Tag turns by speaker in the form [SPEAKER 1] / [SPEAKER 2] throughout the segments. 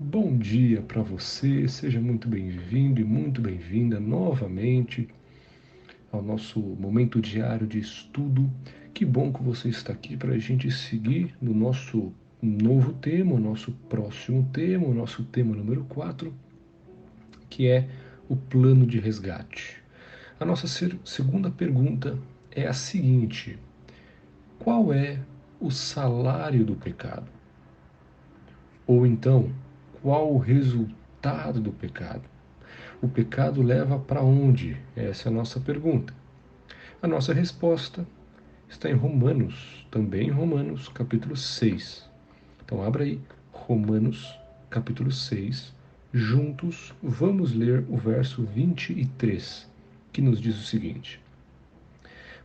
[SPEAKER 1] Bom dia para você, seja muito bem-vindo e muito bem-vinda novamente ao nosso momento diário de estudo. Que bom que você está aqui para a gente seguir no nosso novo tema, o nosso próximo tema, o nosso tema número 4, que é o plano de resgate. A nossa segunda pergunta é a seguinte: qual é o salário do pecado? Ou então, qual o resultado do pecado? O pecado leva para onde? Essa é a nossa pergunta. A nossa resposta está em Romanos, também em Romanos, capítulo 6. Então, abra aí, Romanos, capítulo 6. Juntos, vamos ler o verso 23, que nos diz o seguinte: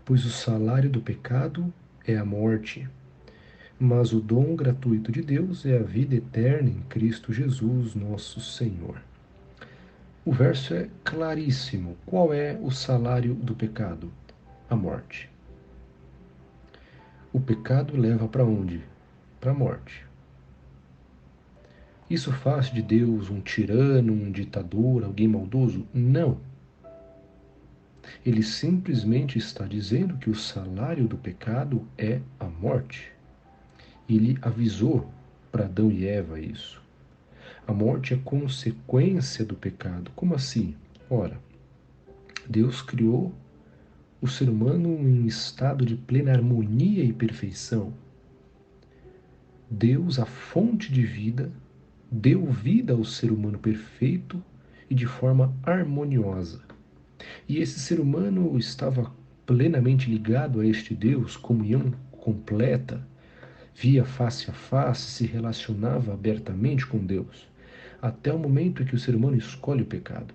[SPEAKER 1] Pois o salário do pecado é a morte, mas o dom gratuito de Deus é a vida eterna em Cristo Jesus, nosso Senhor. O verso é claríssimo. Qual é o salário do pecado? A morte. O pecado leva para onde? Para a morte. Isso faz de Deus um tirano, um ditador, alguém maldoso? Não. Ele simplesmente está dizendo que o salário do pecado é a morte. Ele avisou para Adão e Eva isso. A morte é consequência do pecado. Como assim? Ora, Deus criou o ser humano em estado de plena harmonia e perfeição. Deus, a fonte de vida, deu vida ao ser humano perfeito e de forma harmoniosa. E esse ser humano estava plenamente ligado a este Deus, comunhão completa, via face a face, se relacionava abertamente com Deus, até o momento em que o ser humano escolhe o pecado.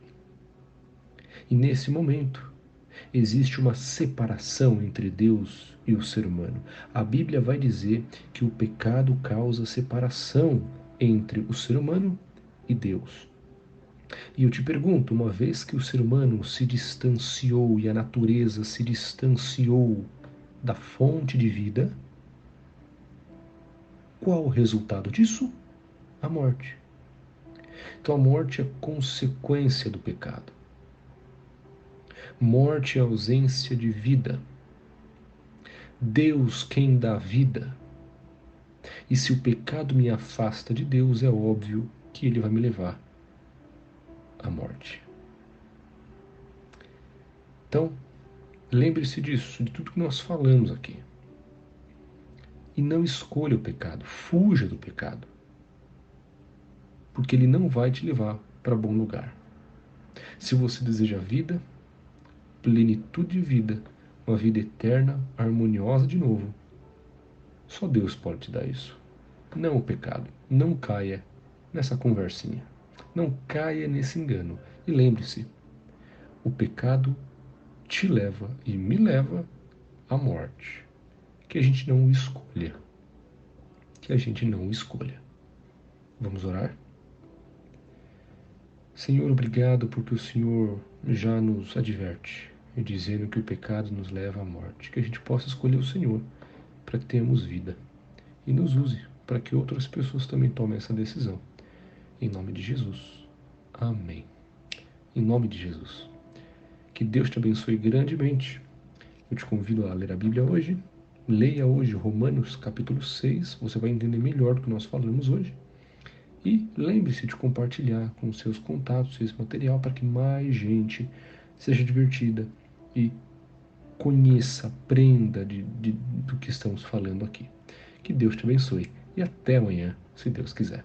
[SPEAKER 1] E nesse momento, existe uma separação entre Deus e o ser humano. A Bíblia vai dizer que o pecado causa separação entre o ser humano e Deus. E eu te pergunto, uma vez que o ser humano se distanciou e a natureza se distanciou da fonte de vida, qual o resultado disso? A morte. Então a morte é consequência do pecado. Morte é ausência de vida. Deus quem dá vida. E se o pecado me afasta de Deus, é óbvio que ele vai me levar à morte. Então, lembre-se disso, de tudo que nós falamos aqui. E não escolha o pecado, fuja do pecado. Porque ele não vai te levar para bom lugar. Se você deseja vida, plenitude de vida, uma vida eterna, harmoniosa de novo, só Deus pode te dar isso. Não o pecado. Não caia nessa conversinha. Não caia nesse engano. E lembre-se, o pecado te leva e me leva à morte. Que a gente não escolha. Que a gente não escolha. Vamos orar? Senhor, obrigado porque o Senhor já nos adverte, dizendo que o pecado nos leva à morte. Que a gente possa escolher o Senhor para que tenhamos vida. E nos use para que outras pessoas também tomem essa decisão. Em nome de Jesus. Amém. Em nome de Jesus. Que Deus te abençoe grandemente. Eu te convido a ler a Bíblia hoje. Leia hoje Romanos capítulo 6. Você vai entender melhor do que nós falamos hoje. E lembre-se de compartilhar com seus contatos esse material para que mais gente seja divertida e conheça, aprenda do que estamos falando aqui. Que Deus te abençoe e até amanhã, se Deus quiser.